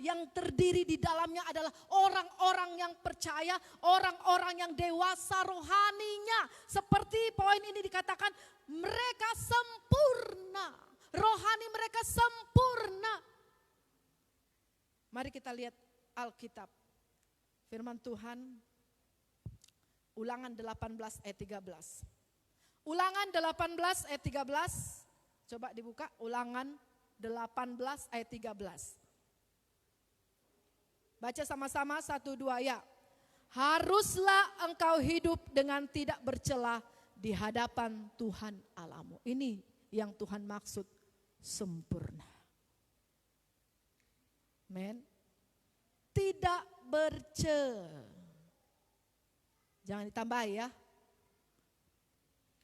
yang terdiri di dalamnya adalah orang-orang yang percaya, orang-orang yang dewasa rohaninya. Seperti poin ini dikatakan, mereka sempurna, rohani mereka sempurna. Mari kita lihat Alkitab, firman Tuhan, Ulangan 18 ayat 13. Ulangan 18 ayat 13, coba dibuka, Ulangan 18 ayat 13. Baca sama-sama, 1, 2, ya. Haruslah engkau hidup dengan tidak bercela di hadapan Tuhan Allahmu. Ini yang Tuhan maksud sempurna. Amen. Tidak bercela. Jangan ditambah ya.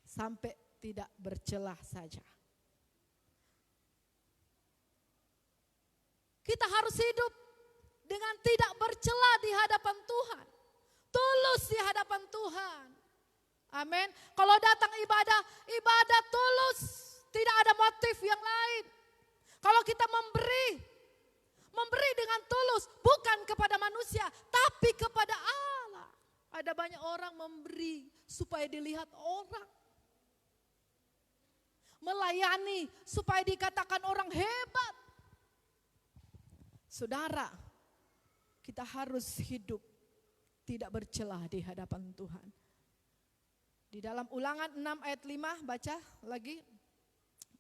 Sampai tidak bercelah saja. Kita harus hidup dengan tidak bercela di hadapan Tuhan. Tulus di hadapan Tuhan. Amin. Kalau datang ibadah, ibadah tulus. Tidak ada motif yang lain. Kalau kita memberi dengan tulus. Bukan kepada manusia, tapi kepada Allah. Ada banyak orang memberi supaya dilihat orang. Melayani supaya dikatakan orang hebat. Saudara, kita harus hidup tidak bercelah di hadapan Tuhan. Di dalam Ulangan 6 ayat 5, baca lagi.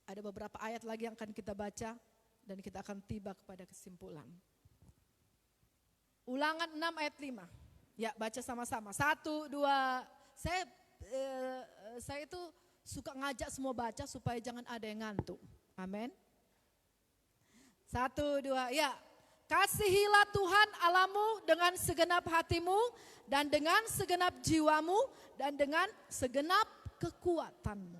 Ada beberapa ayat lagi yang akan kita baca dan kita akan tiba kepada kesimpulan. Ulangan 6 ayat 5. Ya, baca sama-sama. 1, 2. Saya itu suka ngajak semua baca supaya jangan ada yang ngantuk. Amin. 1, 2, ya. Kasihilah Tuhan Allahmu dengan segenap hatimu dan dengan segenap jiwamu dan dengan segenap kekuatanmu.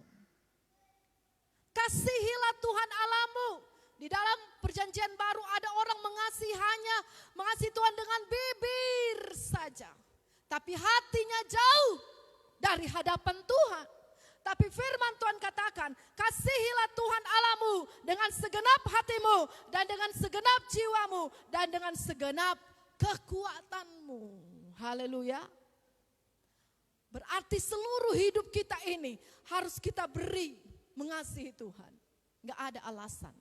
Kasihilah Tuhan Allahmu. Di dalam perjanjian baru ada orang mengasihi Tuhan dengan bibir saja. Tapi hatinya jauh dari hadapan Tuhan. Tapi firman Tuhan katakan, kasihilah Tuhan Allahmu dengan segenap hatimu dan dengan segenap jiwamu dan dengan segenap kekuatanmu. Haleluya. Berarti seluruh hidup kita ini harus kita beri mengasihi Tuhan. Gak ada alasan.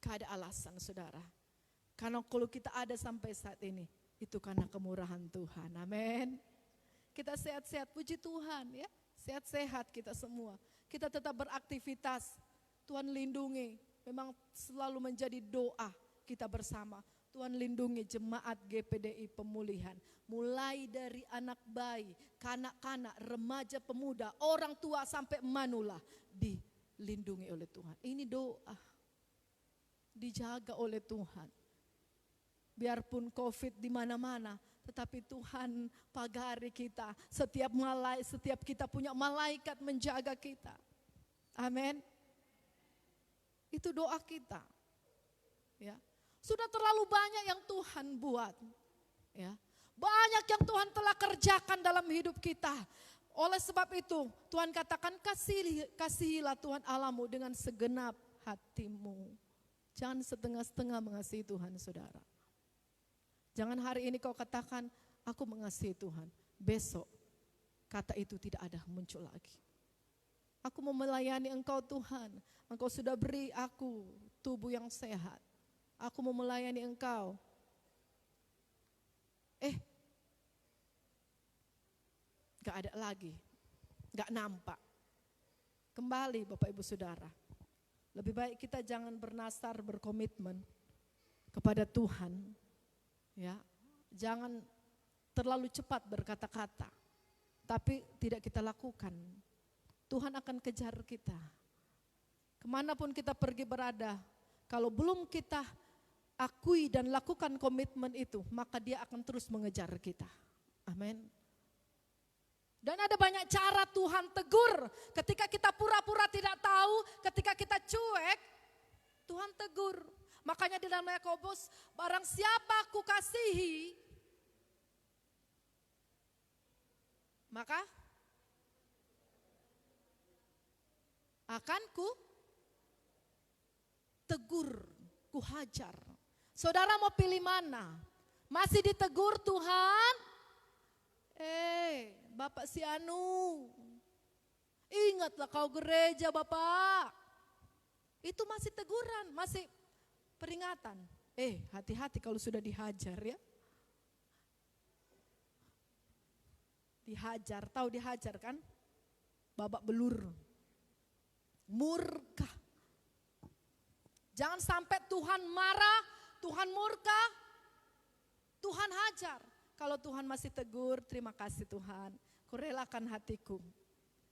Gak ada alasan, saudara. Karena kalau kita ada sampai saat ini, itu karena kemurahan Tuhan. Amin. Kita sehat-sehat, puji Tuhan ya. Sehat-sehat kita semua. Kita tetap beraktivitas. Tuhan lindungi. Memang selalu menjadi doa kita bersama. Tuhan lindungi jemaat GPDI pemulihan. Mulai dari anak bayi, kanak-kanak, remaja, pemuda, orang tua sampai manula. Dilindungi oleh Tuhan. Ini doa. Dijaga oleh Tuhan. Biarpun COVID di mana-mana, tetapi Tuhan pagari kita. Setiap kita punya malaikat menjaga kita. Amin. Itu doa kita. Ya. Sudah terlalu banyak yang Tuhan buat. Ya. Banyak yang Tuhan telah kerjakan dalam hidup kita. Oleh sebab itu Tuhan katakan kasihilah Tuhan Allahmu dengan segenap hatimu. Jangan setengah-setengah mengasihi Tuhan, saudara. Jangan hari ini kau katakan, aku mengasihi Tuhan. Besok kata itu tidak ada muncul lagi. Aku mau melayani Engkau Tuhan. Engkau sudah beri aku tubuh yang sehat. Aku mau melayani Engkau. Gak ada lagi. Gak nampak. Kembali Bapak Ibu Saudara. Lebih baik kita jangan bernasar berkomitmen kepada Tuhan. Ya, jangan terlalu cepat berkata-kata, tapi tidak kita lakukan. Tuhan akan kejar kita. Kemanapun kita pergi berada, kalau belum kita akui dan lakukan komitmen itu, maka dia akan terus mengejar kita. Amin. Dan ada banyak cara Tuhan tegur. Ketika kita pura-pura tidak tahu, ketika kita cuek, Tuhan tegur. Makanya di dalam Yakobus, barang siapa aku kasihi, maka akan ku tegur. kuhajar. Saudara mau pilih mana? Masih ditegur Tuhan? Bapak si Anu, ingatlah kau gereja Bapak. Itu masih teguran, masih peringatan. Hati-hati kalau sudah dihajar ya. Dihajar, tahu dihajar kan? Babak belur. Murka. Jangan sampai Tuhan marah, Tuhan murka, Tuhan hajar. Kalau Tuhan masih tegur, terima kasih Tuhan. Kurelakan hatiku.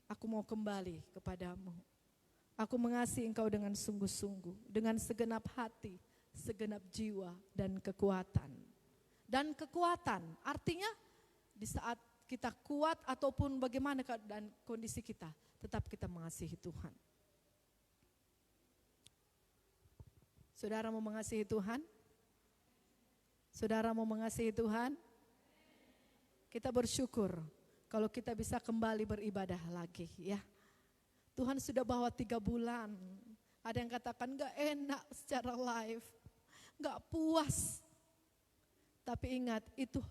Aku mau kembali kepadamu. Aku mengasihi Engkau dengan sungguh-sungguh, dengan segenap hati, segenap jiwa dan kekuatan. Dan kekuatan artinya di saat kita kuat ataupun bagaimana keadaan kondisi kita, tetap kita mengasihi Tuhan. Saudara mau mengasihi Tuhan? Saudara mau mengasihi Tuhan? Kita bersyukur kalau kita bisa kembali beribadah lagi ya. Tuhan sudah bawa 3 bulan. Ada yang katakan gak enak secara live, gak puas. Tapi ingat, itu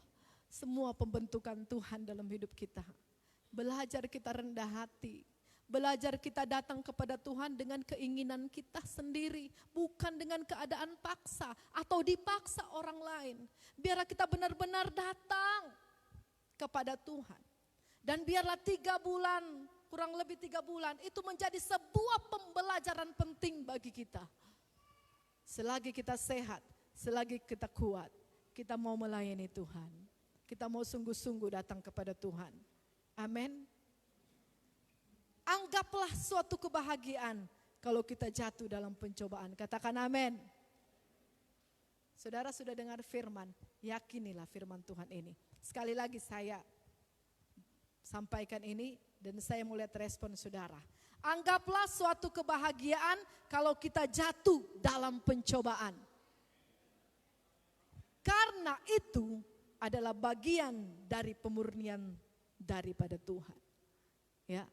semua pembentukan Tuhan dalam hidup kita. Belajar kita rendah hati. Belajar kita datang kepada Tuhan dengan keinginan kita sendiri. Bukan dengan keadaan paksa atau dipaksa orang lain. Biarlah kita benar-benar datang kepada Tuhan. Dan biarlah 3 bulan, kurang lebih 3 bulan, itu menjadi sebuah pembelajaran penting bagi kita. Selagi kita sehat, selagi kita kuat, kita mau melayani Tuhan. Kita mau sungguh-sungguh datang kepada Tuhan. Amin. Anggaplah suatu kebahagiaan kalau kita jatuh dalam pencobaan. Katakan amin. Saudara sudah dengar firman, yakinilah firman Tuhan ini. Sekali lagi saya sampaikan ini dan saya mau lihat respon saudara. Anggaplah suatu kebahagiaan kalau kita jatuh dalam pencobaan. Karena itu adalah bagian dari pemurnian daripada Tuhan. Ya.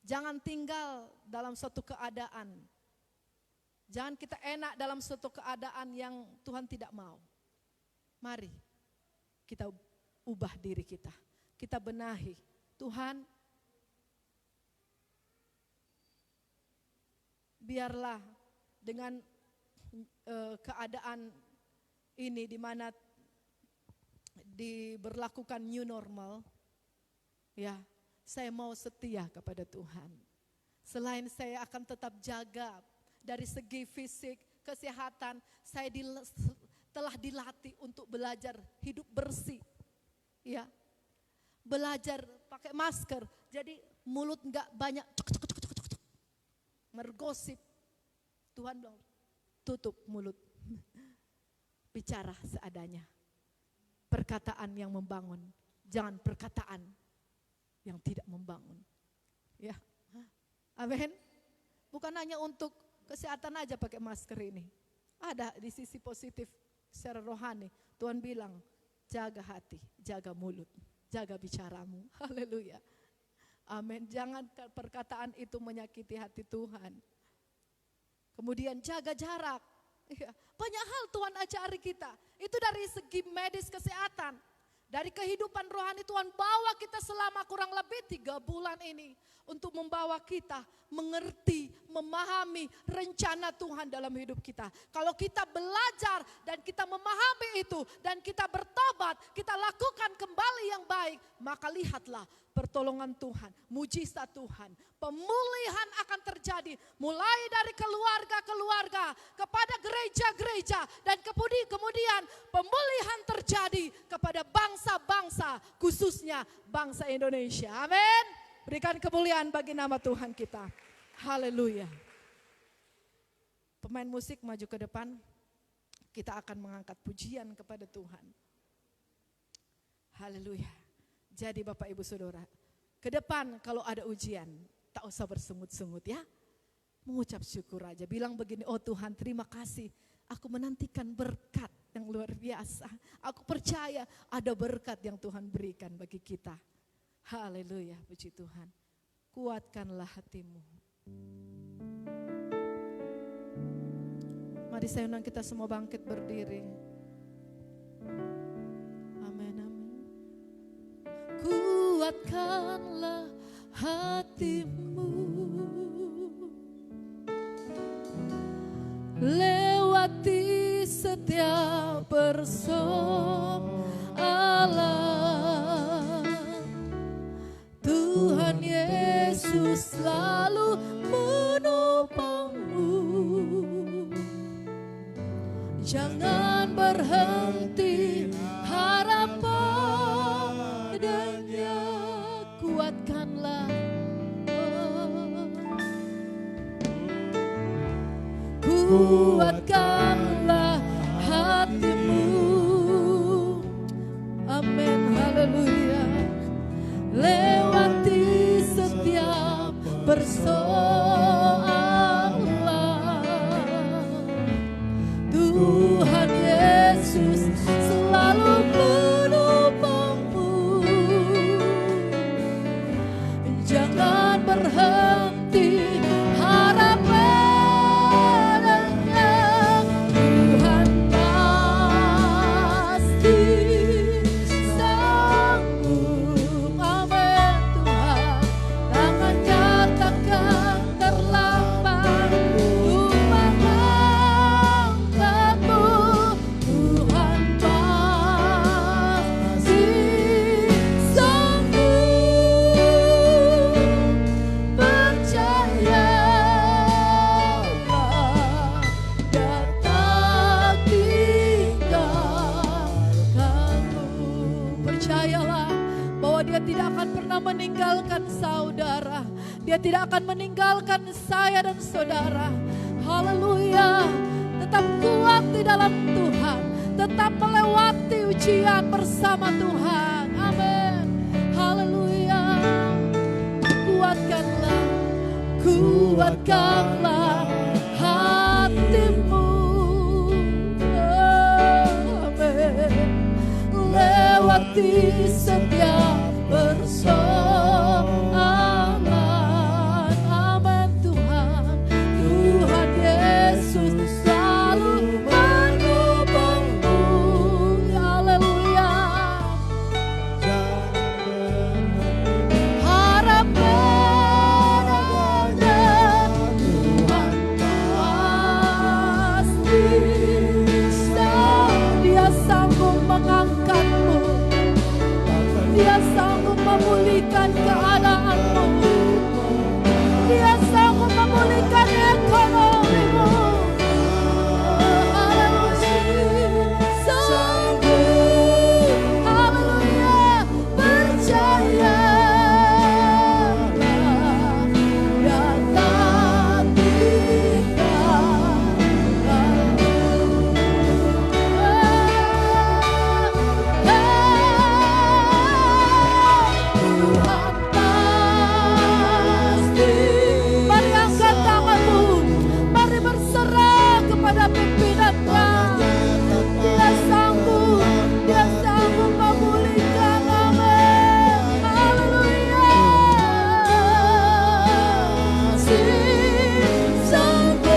Jangan tinggal dalam suatu keadaan. Jangan kita enak dalam suatu keadaan yang Tuhan tidak mau. Mari kita ubah diri kita. Kita benahi. Tuhan, biarlah dengan keadaan ini di mana diberlakukan new normal, ya, saya mau setia kepada Tuhan. Selain saya akan tetap jaga dari segi fisik, kesehatan, saya telah dilatih untuk belajar hidup bersih. Ya. Belajar pakai masker, jadi mulut enggak banyak mergosip. Tuhan bilang, tutup mulut. Bicara seadanya. Perkataan yang membangun, jangan perkataan yang tidak membangun. Ya. Amin. Bukan hanya untuk kesehatan aja pakai masker ini. Ada di sisi positif secara rohani. Tuhan bilang, jaga hati, jaga mulut, jaga bicaramu. Haleluya. Amin. Jangan perkataan itu menyakiti hati Tuhan. Kemudian jaga jarak. Ya, banyak hal Tuhan ajari kita. Itu dari segi medis kesehatan. Dari kehidupan rohani Tuhan bawa kita selama kurang lebih 3 bulan ini. Untuk membawa kita mengerti, memahami rencana Tuhan dalam hidup kita. Kalau kita belajar dan kita memahami itu dan kita bertobat, kita lakukan kembali yang baik, maka lihatlah pertolongan Tuhan, mujizat Tuhan. Pemulihan akan terjadi mulai dari keluarga-keluarga kepada gereja-gereja dan kemudian pemulihan terjadi kepada bangsa-bangsa, khususnya bangsa Indonesia. Amin. Berikan kemuliaan bagi nama Tuhan kita. Haleluya. Pemain musik maju ke depan. Kita akan mengangkat pujian kepada Tuhan. Haleluya. Jadi Bapak Ibu Saudara, ke depan kalau ada ujian, tak usah bersungut-sungut ya. Mengucap syukur aja. Bilang begini, oh Tuhan terima kasih. Aku menantikan berkat yang luar biasa. Aku percaya ada berkat yang Tuhan berikan bagi kita. Haleluya, puji Tuhan. Kuatkanlah hatimu. Mari saya undang kita semua bangkit berdiri. Amin, amin. Kuatkanlah hatimu, lewati setiap persoalan. Tuhan Yesus selalu menopangmu. Jangan berhenti harap padanya. Kuatkanlah, kuatkanlah hatimu. Amin, haleluya. Lewati setiap persoalan. Tuhan Yesus selalu menopangmu. Jangan berhenti harap padanya. Tuhan pasti sanggup. Amin Tuhan. Tangannya takkan terlambat untuk mengangkatmu. Tuhan pasti sanggup. Percayalah, Dia tak tinggalkanmu. Percayalah bahwa Dia tidak akan pernah meninggalkan saudara. Dia tidak akan meninggalkan saya dan saudara. Haleluya. Tetap kuat di dalam Tuhan. Tetap melewati ujian bersama Tuhan. Amin. Haleluya. Kuatkanlah, kuatkanlah hatimu. Amin. Lewati setiap persoalan. Amin Tuhan. Tuhan Yesus selalu menopangmu. Haleluya. Harap padanya. Tuhan pasti Dia sanggup mengangkatmu. Dia sanggup memulihkan keadaanmu. Dia sanggup memulihkan ekonomimu. Haleluya. Sanggup. Haleluya. Percayalah, Dia tak Tuhan pasti. Mari angkat tanganmu. Mari berserah kepada pimpinannya. Dia sanggup. Dia sanggup memulihkan. Amin. Haleluya. Sanggup.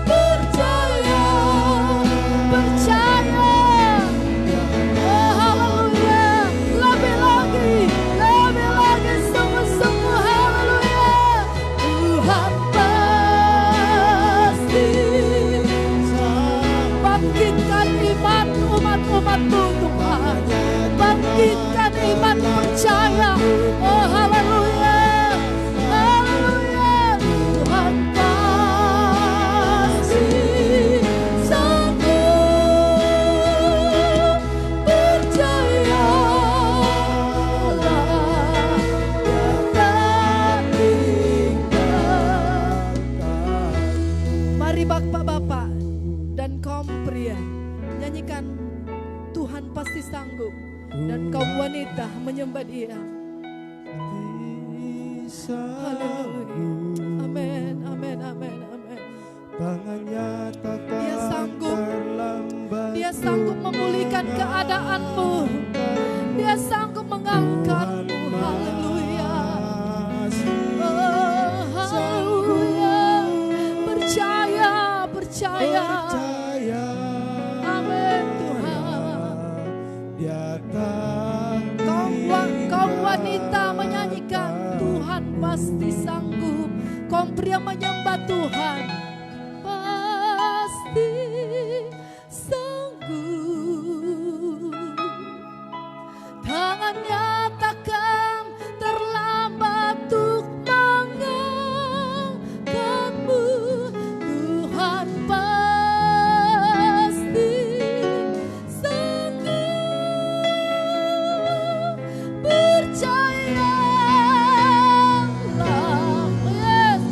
Percaya. Percaya. Oh, haleluya. Lebih lagi, sungguh-sungguh, haleluya. Tuhan pasti bangkitkan iman umat-umatmu Tuhan. Bangkitkan iman percaya. Oh, haleluya. Haleluya. Tuhan pasti sanggup. Percayalah, Dia tak tinggalkan. Mari bapak-bapak dan kaum pria nyanyikan Tuhan pasti sanggup. Dan kaum wanita menyembah Dia. Haleluya. Amin, amin, amin, amin. Tangannya takkan Dia sanggup. terlambat. Dia sanggup memulihkan keadaanmu. Dia sanggup mengangkatmu. Haleluya. Oh, haleluya. Percaya. percaya. percaya. Amin Tuhan. Di atas Kaum wanita menyanyikan Tuhan pasti sanggup. Kaum pria menyembah Tuhan pasti sanggup. Tangannya takkan terlambat untuk mengangkatmu. Tuhan pasti sanggup. Percayalah, yes,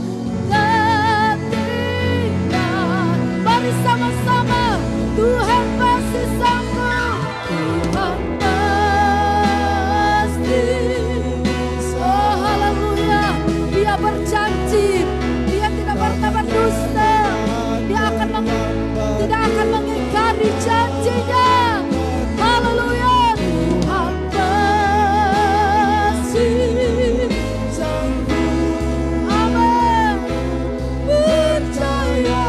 dan tinggal. Mari sama-sama, Tuhan pasti sanggup. Tuhan pasti. Oh haleluya, Dia berjanji, Dia tidak pernah berdusta. Dia tidak akan mengingkari janjinya. Haleluya, Tuhan pasti sanggup. Amin. Percayalah,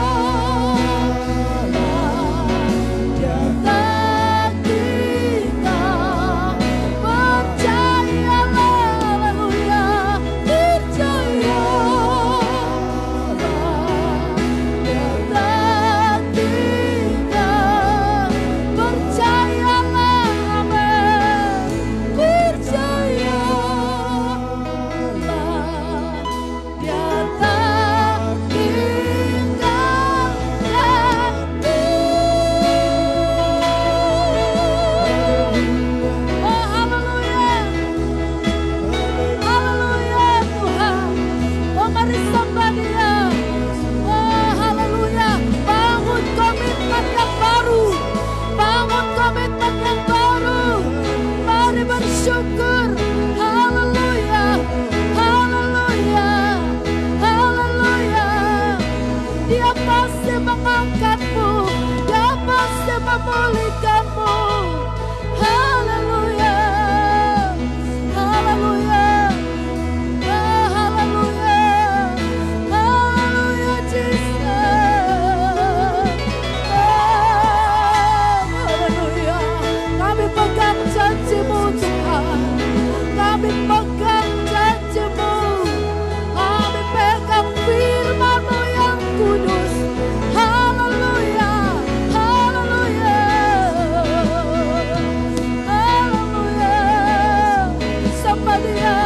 Dia tak tinggal. Percayalah, haleluya. Percayalah, Dia tak tinggal. Percayalah, amin. Percayalah, Dia tak tinggalkanmu. Oh haleluya, haleluya Tuhan. Oh mari sembah Dia. Oh haleluya, bangun komitmen yang baru. Bangun komitmen yang baru. Mari bersyukur. Haleluya, haleluya, haleluya. Dia pasti mengangkatmu. Dia pasti memulihkanmu. Haleluya, haleluya, haleluya, haleluya Jesus. Haleluya. Kami pegang janji-Mu Tuhan. Kami pegang janji-Mu. Kami pegang firman-Mu yang kudus. Haleluya, haleluya, haleluya. Sembah Dia,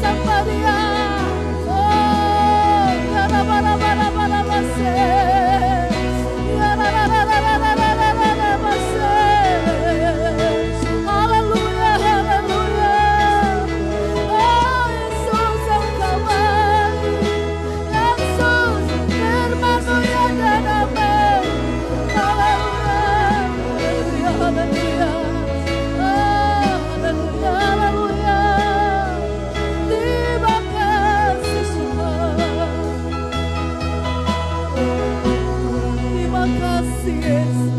sembah Dia. Oh, ya rabba-rabba-rabba-rabba-se. Ya rabba-rabba-rabba-rabba-se. Haleluya, haleluya. Oh, Yesus Engkau baik. Yesus, firman-Mu yang damai. Haleluya, haleluya, haleluya. Oh, haleluya, haleluya. Terima kasih Tuhan. Terima kasih Yesus.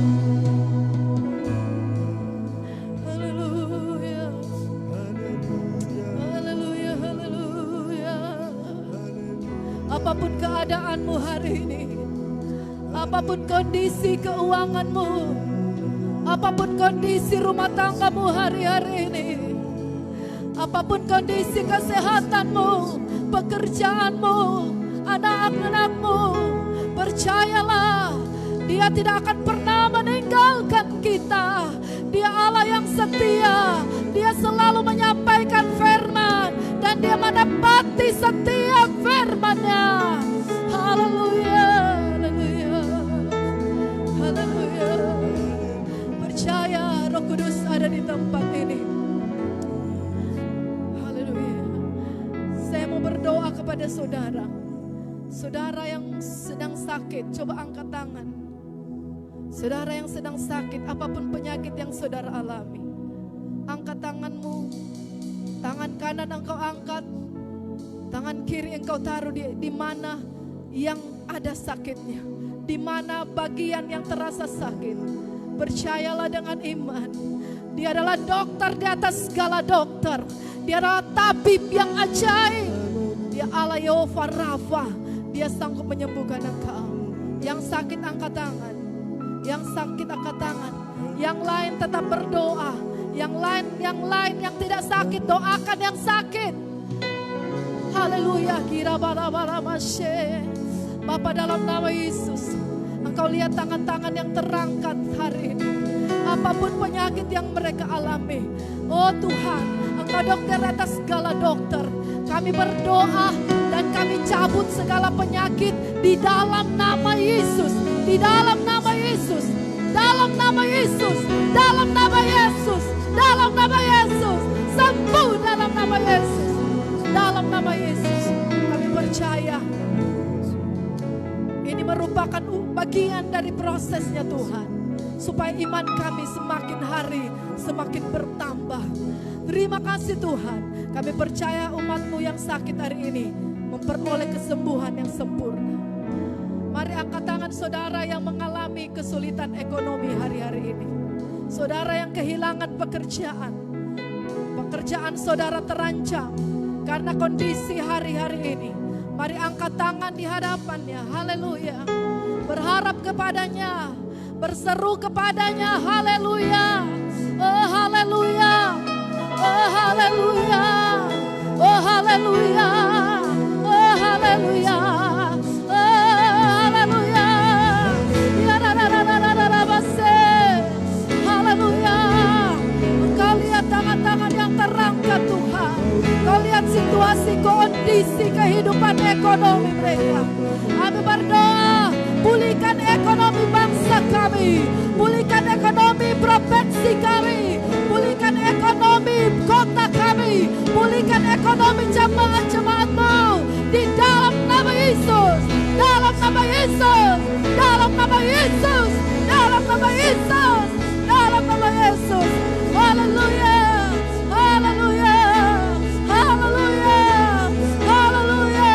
Haleluya. Haleluya, haleluya. Apapun keadaanmu hari ini, apapun kondisi keuanganmu, apapun kondisi rumah tanggamu hari-hari ini, apapun kondisi kesehatanmu, pekerjaanmu, anak-anakmu, percayalah, Dia tidak akan pernah meninggalkan kita. Dia Allah yang setia. Dia selalu menyampaikan firman dan Dia menepati setiap firman-Nya. Haleluya, haleluya, haleluya. Percaya Roh Kudus ada di tempat ini. Haleluya. Saya mau berdoa kepada saudara. Saudara yang sedang sakit, coba angkat tangan. Saudara yang sedang sakit, apapun penyakit yang saudara alami, angkat tanganmu. Tangan kanan engkau angkat, tangan kiri engkau taruh di mana yang ada sakitnya, di mana bagian yang terasa sakit. Percayalah dengan iman, Dia adalah dokter di atas segala dokter. Dia adalah tabib yang ajaib. Dia Allah Yehova Rafa. Dia sanggup menyembuhkan engkau. Yang sakit angkat tangan. Yang sakit angkat tangan. Yang lain tetap berdoa. Yang lain yang tidak sakit, doakan yang sakit. Haleluya. Kira bara masye. Bapa, dalam nama Yesus, Engkau lihat tangan-tangan yang terangkat hari ini. Apapun penyakit yang mereka alami, oh Tuhan, Engkau dokter atas segala dokter. Kami berdoa dan kami cabut segala penyakit di dalam nama Yesus. Di dalam nama Yesus. Dalam nama Yesus. Dalam nama Yesus. Dalam nama Yesus. Sembuh dalam nama Yesus. Dalam nama Yesus. Kami percaya ini merupakan bagian dari prosesnya Tuhan. Supaya iman kami semakin hari semakin bertambah. Terima kasih Tuhan. Kami percaya umat-Mu yang sakit hari ini memperoleh kesembuhan yang sempurna. Mari angkat tangan saudara yang mengalami kesulitan ekonomi hari-hari ini. Saudara yang kehilangan pekerjaan. Pekerjaan saudara terancam karena kondisi hari-hari ini. Mari angkat tangan di hadapannya. Haleluya. Berharap kepadanya. Berseru kepadanya. Haleluya. Oh haleluya. Oh haleluya. Oh haleluya. Oh haleluya. Tangan-tangan yang terangkat Tuhan. Kau lihat situasi kondisi kehidupan ekonomi mereka. Kami berdoa, pulihkan ekonomi bangsa kami, pulihkan ekonomi provinsi kami, pulihkan ekonomi kota kami, pulihkan ekonomi jemaat-jemaat-Mu di dalam nama Yesus, dalam nama Yesus, dalam nama Yesus, dalam nama Yesus, dalam nama Yesus. Haleluya. Haleluya. Haleluya. Haleluya.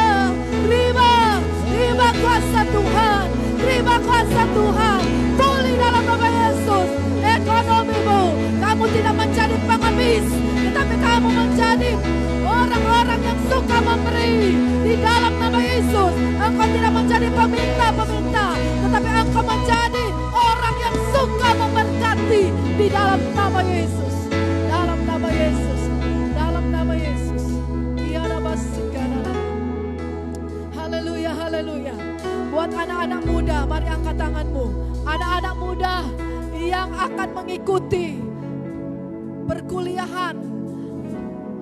Terima kuasa Tuhan. Terima kuasa Tuhan. Pulih dalam nama Yesus. Ekonomimu. Kamu tidak menjadi pengemis, tetapi kamu menjadi orang-orang yang suka memberi. Di dalam nama Yesus. Engkau tidak menjadi peminta-peminta, tetapi engkau menjadi orang yang suka memberkati. Di dalam nama Yesus. Dalam nama Yesus. Dalam nama Yesus. Haleluya, haleluya. Buat anak-anak muda, mari angkat tanganmu. Anak-anak muda yang akan mengikuti perkuliahan,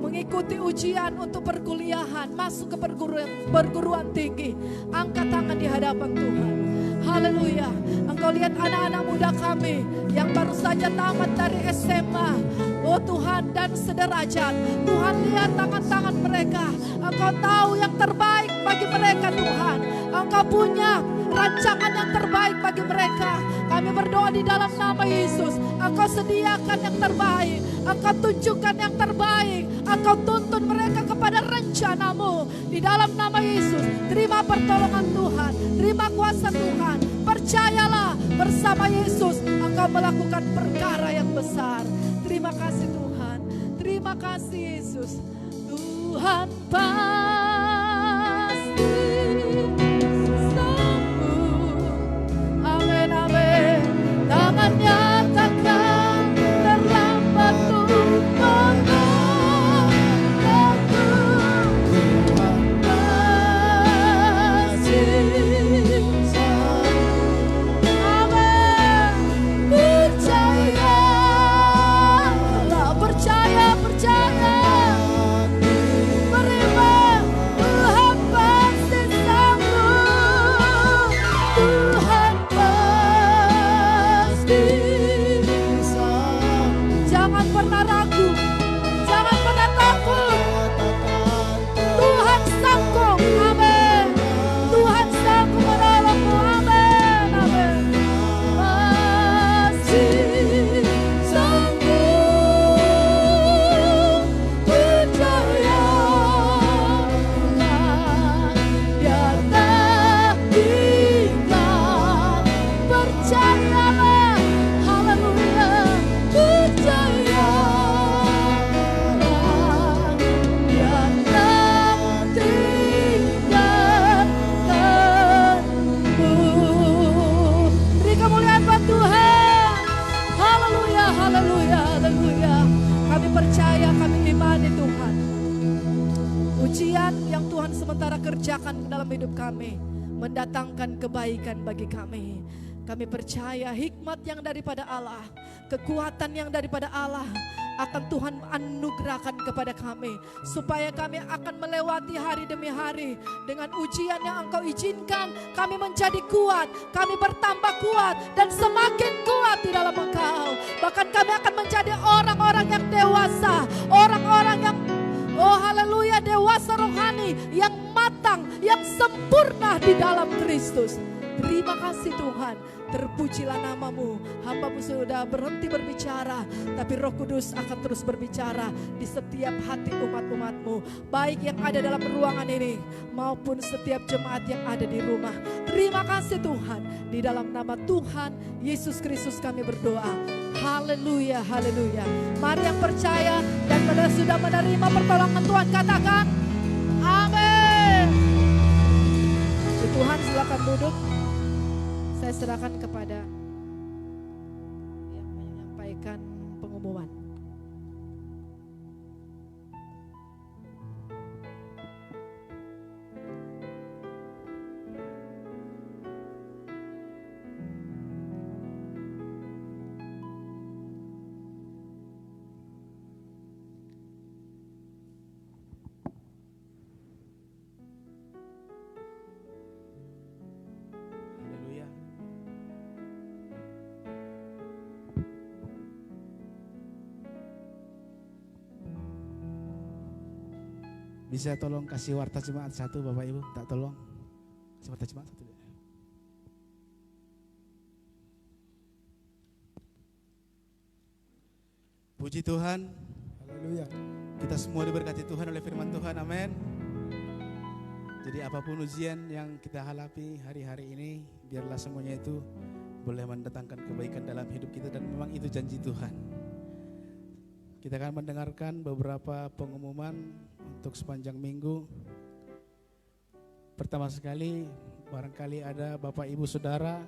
mengikuti ujian untuk perkuliahan, masuk ke perguruan tinggi. Angkat tangan di hadapan Tuhan. Haleluya. Engkau lihat anak-anak muda kami yang baru saja tamat dari SMA. Oh Tuhan, dan sederajat. Tuhan, lihat tangan-tangan mereka. Engkau tahu yang terbaik bagi mereka Tuhan. Engkau punya rancangan yang terbaik bagi mereka. Kami berdoa di dalam nama Yesus. Engkau sediakan yang terbaik. Engkau tunjukkan yang terbaik. Engkau tuntun mereka kepada rencana-Mu. Di dalam nama Yesus. Terima pertolongan Tuhan. Terima kuasa Tuhan. Percayalah bersama Yesus. Engkau melakukan perkara yang besar. Terima kasih Tuhan. Terima kasih Yesus. Tuhan pasti sembuh. Amin, amin. Tangannya takkan terlambat untuk menolong aku. Tuhan pasti sembuh. Amin. Percayalah, percaya. Terima ujian yang Tuhan sementara kerjakan dalam hidup kami mendatangkan kebaikan bagi kami. Kami percaya hikmat yang daripada Allah, kekuatan yang daripada Allah akan Tuhan anugerahkan kepada kami, supaya kami akan melewati hari demi hari dengan ujian yang Engkau izinkan. Kami menjadi kuat, kami bertambah kuat dan semakin kuat di dalam Engkau. Bahkan kami akan menjadi orang-orang yang dewasa, orang-orang yang haleluya, dewasa rohani, yang matang, yang sempurna di dalam Kristus. Terima kasih Tuhan, terpujilah namamu. Hamba-Mu sudah berhenti berbicara, tapi Roh Kudus akan terus berbicara di setiap hati umat-umat-Mu, baik yang ada dalam ruangan ini maupun setiap jemaat yang ada di rumah. Terima kasih Tuhan, di dalam nama Tuhan Yesus Kristus kami berdoa. Haleluya, haleluya. Mari yang percaya dan sudah menerima pertolongan Tuhan katakan amin. Tuhan silakan duduk. Saya serahkan kepada yang menyampaikan pengumuman. Bisa tolong kasih warta jemaat satu Bapak Ibu, tak tolong. Kasih warta jemaat satu. Puji Tuhan. Haleluya. Kita semua diberkati Tuhan oleh firman Tuhan, amin. Jadi apapun ujian yang kita hadapi hari-hari ini, biarlah semuanya itu boleh mendatangkan kebaikan dalam hidup kita, dan memang itu janji Tuhan. Kita akan mendengarkan beberapa pengumuman untuk sepanjang minggu. Pertama sekali, barangkali ada Bapak Ibu Saudara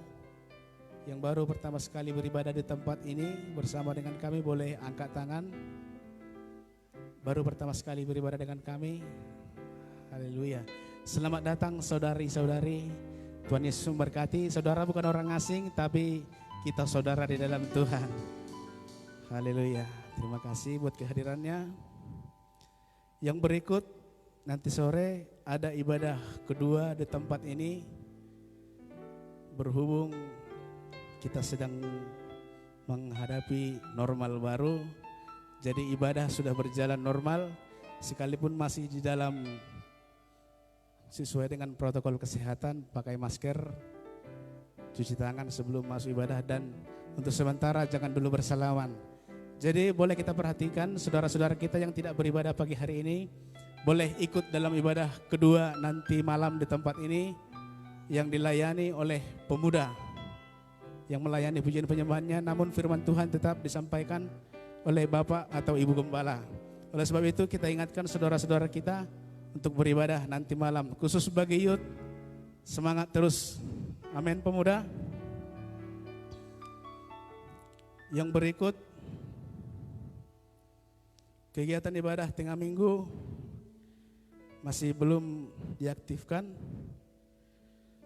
yang baru pertama sekali beribadah di tempat ini bersama dengan kami, boleh angkat tangan. Baru pertama sekali beribadah dengan kami. Haleluya. Selamat datang saudari-saudari. Tuhan Yesus memberkati. Saudara bukan orang asing, tapi kita saudara di dalam Tuhan. Haleluya. Terima kasih buat kehadirannya. Yang berikut, nanti sore ada ibadah kedua di tempat ini. Berhubung kita sedang menghadapi normal baru, jadi ibadah sudah berjalan normal, sekalipun masih di dalam sesuai dengan protokol kesehatan, pakai masker, cuci tangan sebelum masuk ibadah, dan untuk sementara jangan dulu bersalaman. Jadi boleh kita perhatikan saudara-saudara kita yang tidak beribadah pagi hari ini, boleh ikut dalam ibadah kedua nanti malam di tempat ini yang dilayani oleh pemuda yang melayani pujian penyembahannya, namun firman Tuhan tetap disampaikan oleh Bapak atau Ibu Gembala. Oleh sebab itu kita ingatkan saudara-saudara kita untuk beribadah nanti malam, khusus bagi youth, semangat terus. Amin pemuda. Yang berikut, kegiatan ibadah tengah minggu masih belum diaktifkan.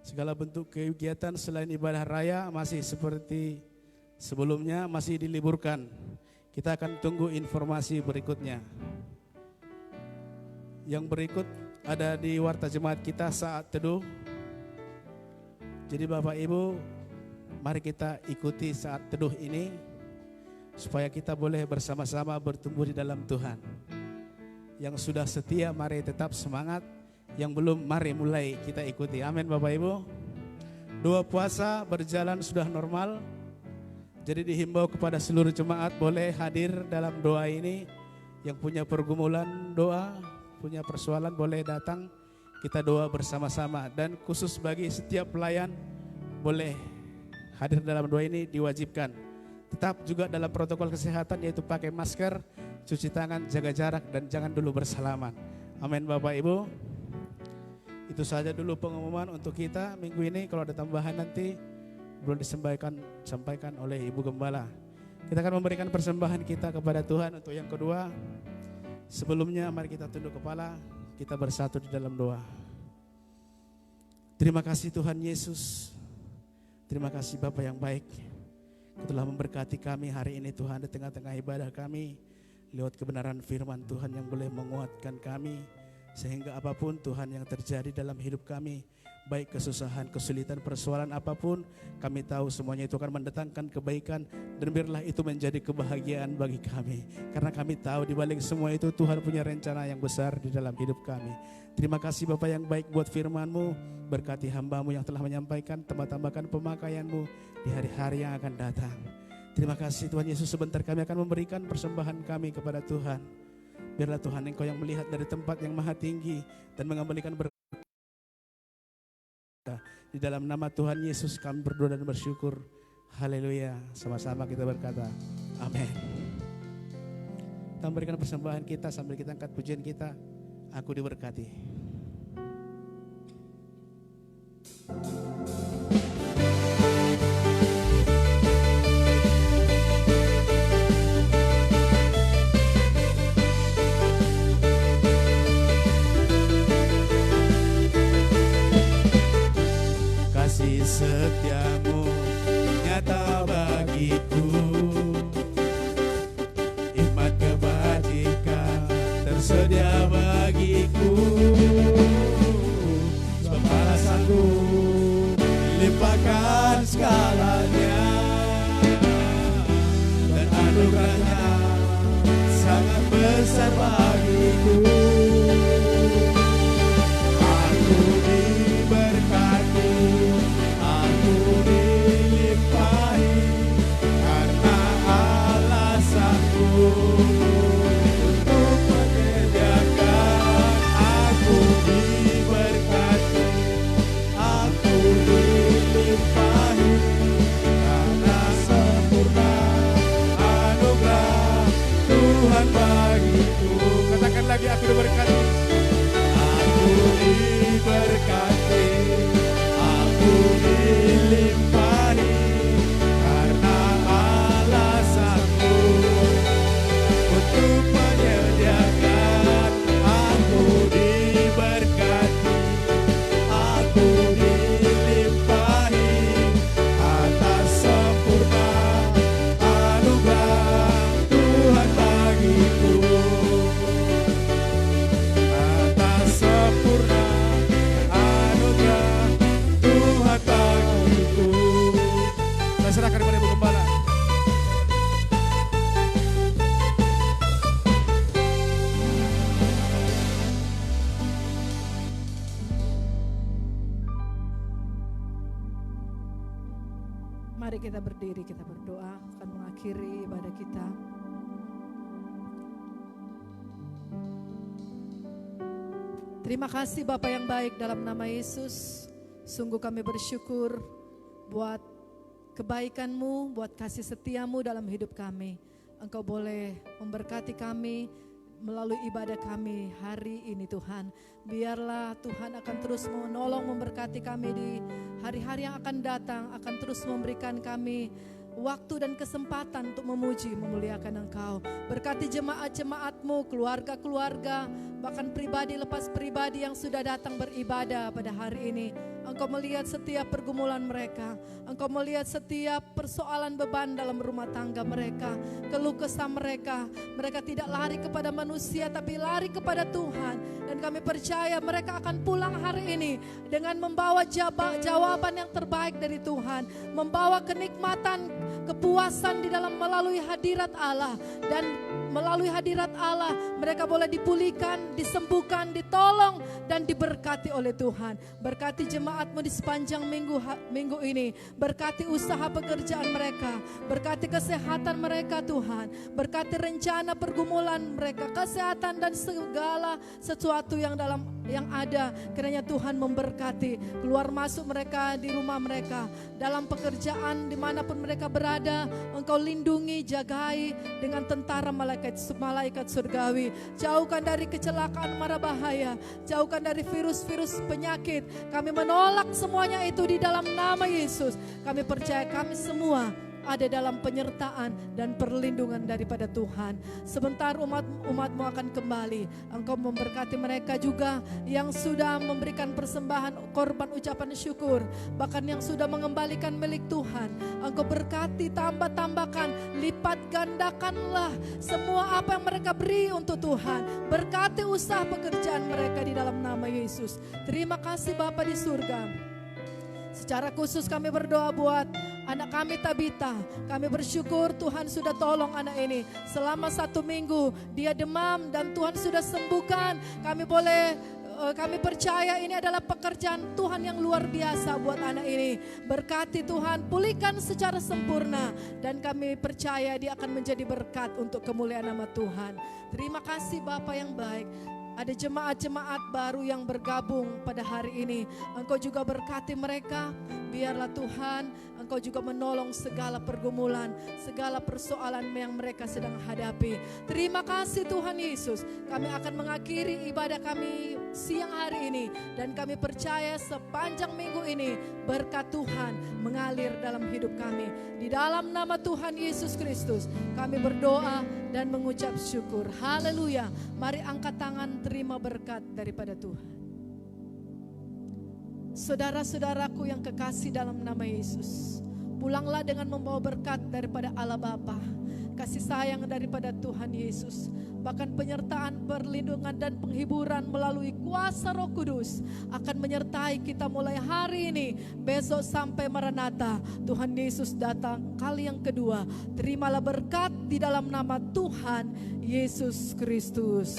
Segala bentuk kegiatan selain ibadah raya masih seperti sebelumnya, masih diliburkan. Kita akan tunggu informasi berikutnya. Yang berikut ada di warta jemaat kita saat teduh. Jadi Bapak Ibu, mari kita ikuti saat teduh ini supaya kita boleh bersama-sama bertumbuh di dalam Tuhan. Yang sudah setia mari tetap semangat, yang belum mari mulai kita ikuti. Amin Bapak Ibu. Doa puasa berjalan sudah normal. Jadi dihimbau kepada seluruh jemaat boleh hadir dalam doa ini. Yang punya pergumulan doa, punya persoalan boleh datang, kita doa bersama-sama. Dan khusus bagi setiap pelayan boleh hadir dalam doa ini, diwajibkan. Tetap juga dalam protokol kesehatan, yaitu pakai masker, cuci tangan, jaga jarak, dan jangan dulu bersalaman. Amin Bapak Ibu. Itu saja dulu pengumuman untuk kita minggu ini. Kalau ada tambahan nanti belum disampaikan oleh Ibu Gembala. Kita akan memberikan persembahan kita kepada Tuhan untuk yang kedua. Sebelumnya mari kita tunduk kepala, kita bersatu di dalam doa. Terima kasih Tuhan Yesus. Terima kasih Bapa yang baik. Kau telah memberkati kami hari ini Tuhan di tengah-tengah ibadah kami. Lewat kebenaran firman Tuhan yang boleh menguatkan kami. Sehingga apapun Tuhan yang terjadi dalam hidup kami, baik kesusahan, kesulitan, persoalan apapun, kami tahu semuanya itu akan mendatangkan kebaikan. Dan biarlah itu menjadi kebahagiaan bagi kami. Karena kami tahu di balik semua itu Tuhan punya rencana yang besar di dalam hidup kami. Terima kasih Bapa yang baik buat firman-Mu. Berkati hamba-Mu yang telah menyampaikan, tambah-tambahkan pemakaian-Mu di hari-hari yang akan datang. Terima kasih Tuhan Yesus, sebentar kami akan memberikan persembahan kami kepada Tuhan. Biarlah Tuhan Engkau yang melihat dari tempat yang maha tinggi dan mengembalikan berkat. Di dalam nama Tuhan Yesus kami berdoa dan bersyukur. Haleluya. Sama-sama kita berkata amin. Kita memberikan persembahan kita sambil kita angkat pujian kita. Aku diberkati. Kasih setiamu nyata bagiku, hikmat kebajikan tersedia bagiku. Sebab alasanku limpahkan segalanya, dan anugerahnya sangat besar bagiku. Aku diberkati, aku dilimpahi, karena alasanku untuk menyediakan. Aku diberkati, aku dilimpahi, karena sempurna anugerah Tuhan bagiku. Katakan lagi, aku diberkati. Aku diberkati, aku dilimpahi, karena alasanku untuk menyediakan. Aku diberkati, aku dilimpahi, atas sempurna anugerah Tuhan bagiku. Atas sempurna anugerah Tuhan bagiku. Saya serahkan kepada Ibu Gembala. Mari kita berdiri, kita berdoa, akan mengakhiri ibadah kita. Terima kasih Bapa yang baik, dalam nama Yesus. Sungguh kami bersyukur buat kebaikan-Mu, buat kasih setia-Mu dalam hidup kami. Engkau boleh memberkati kami melalui ibadah kami hari ini Tuhan. Biarlah Tuhan akan terus menolong memberkati kami di hari-hari yang akan datang, akan terus memberikan kami waktu dan kesempatan untuk memuji, memuliakan Engkau. Berkati jemaat-jemaat-Mu, keluarga-keluarga, bahkan pribadi lepas pribadi yang sudah datang beribadah pada hari ini. Engkau melihat setiap pergumulan mereka. Engkau melihat setiap persoalan beban dalam rumah tangga mereka, keluh kesah mereka. Mereka tidak lari kepada manusia tapi lari kepada Tuhan. Dan kami percaya mereka akan pulang hari ini dengan membawa jawaban yang terbaik dari Tuhan. Membawa kenikmatan, kepuasan di dalam melalui hadirat Allah. Dan melalui hadirat Allah mereka boleh dipulihkan, disembuhkan, ditolong dan diberkati oleh Tuhan. Berkati jemaat-Mu di sepanjang minggu ini. Berkati usaha pekerjaan mereka, berkati kesehatan mereka Tuhan. Berkati rencana pergumulan mereka, kesehatan dan segala sesuatu yang ada. Kiranya Tuhan memberkati keluar masuk mereka di rumah mereka, dalam pekerjaan dimanapun mereka berada. Engkau lindungi, jagai dengan tentara malaikat surgawi. Jauhkan dari kecelakaan mara bahaya, jauhkan dari virus-virus penyakit. Kami menolak semuanya itu di dalam nama Yesus. Kami percaya kami semua ada dalam penyertaan dan perlindungan daripada Tuhan. Sebentar umat-umatmu akan kembali. Engkau memberkati mereka juga yang sudah memberikan persembahan korban ucapan syukur, bahkan yang sudah mengembalikan milik Tuhan. Engkau berkati, tambahkan, lipat gandakanlah semua apa yang mereka beri untuk Tuhan. Berkati usaha pekerjaan mereka di dalam nama Yesus. Terima kasih Bapa di surga. Secara khusus kami berdoa buat anak kami Tabita. Kami bersyukur Tuhan sudah tolong anak ini. Selama 1 minggu dia demam dan Tuhan sudah sembuhkan. Kami percaya ini adalah pekerjaan Tuhan yang luar biasa buat anak ini. Berkati Tuhan, pulihkan secara sempurna. Dan kami percaya dia akan menjadi berkat untuk kemuliaan nama Tuhan. Terima kasih Bapa yang baik. Ada jemaat-jemaat baru yang bergabung pada hari ini. Engkau juga berkati mereka. Biarlah Tuhan, Engkau juga menolong segala pergumulan, segala persoalan yang mereka sedang hadapi. Terima kasih Tuhan Yesus. Kami akan mengakhiri ibadah kami siang hari ini. Dan kami percaya sepanjang minggu ini berkat Tuhan mengalir dalam hidup kami. Di dalam nama Tuhan Yesus Kristus kami berdoa dan mengucap syukur. Haleluya. Mari angkat tangan, terima berkat daripada Tuhan. Saudara-saudaraku yang kekasih dalam nama Yesus, pulanglah dengan membawa berkat daripada Allah Bapa, kasih sayang daripada Tuhan Yesus, bahkan penyertaan, perlindungan dan penghiburan melalui kuasa Roh Kudus akan menyertai kita mulai hari ini, besok sampai Maranatha. Tuhan Yesus datang kali yang kedua. Terimalah berkat di dalam nama Tuhan Yesus Kristus.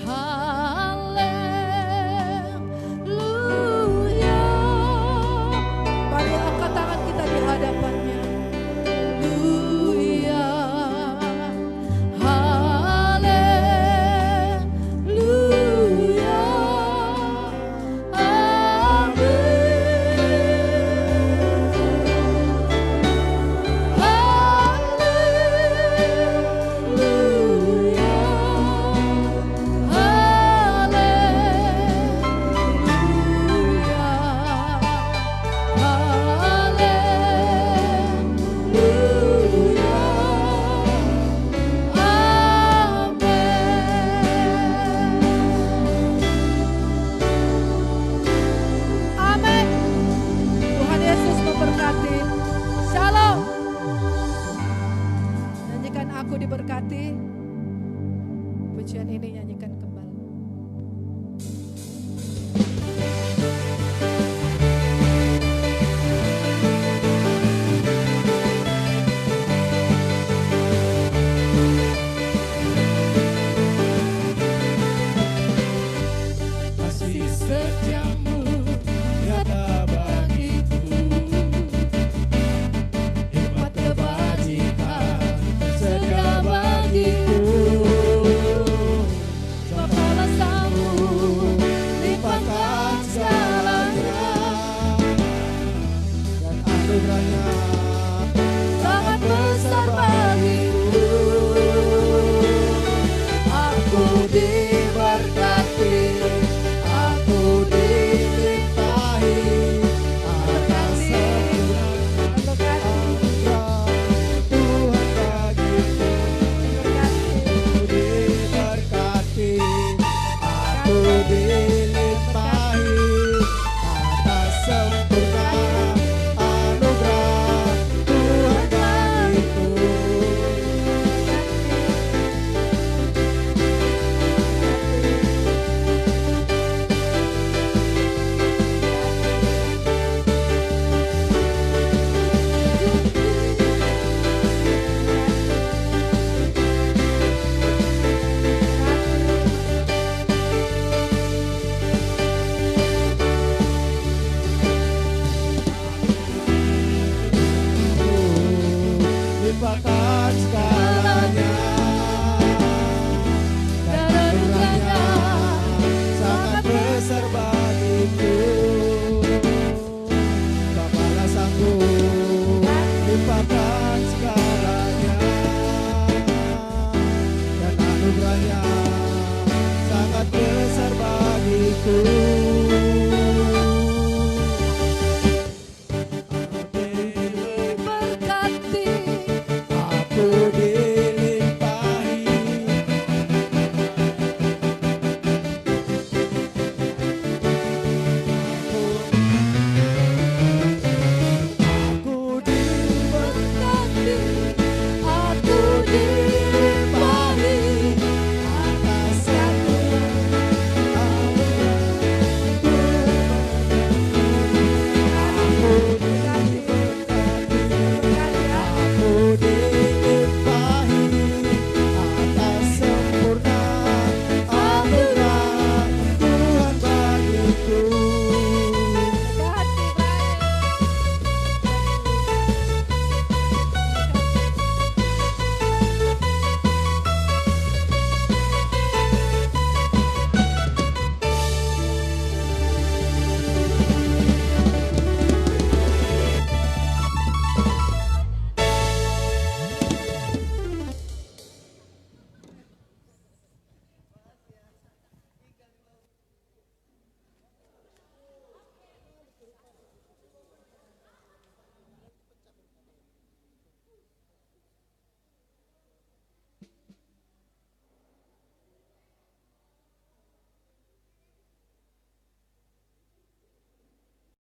Haleluya. Mari angkat tangan kita di hadapannya. Haleluya. Haleluya. Amin. Amin. Tuhan Yesus memberkati. Shalom. Nyanyikan Aku Diberkati. Pujian ini nyanyikan.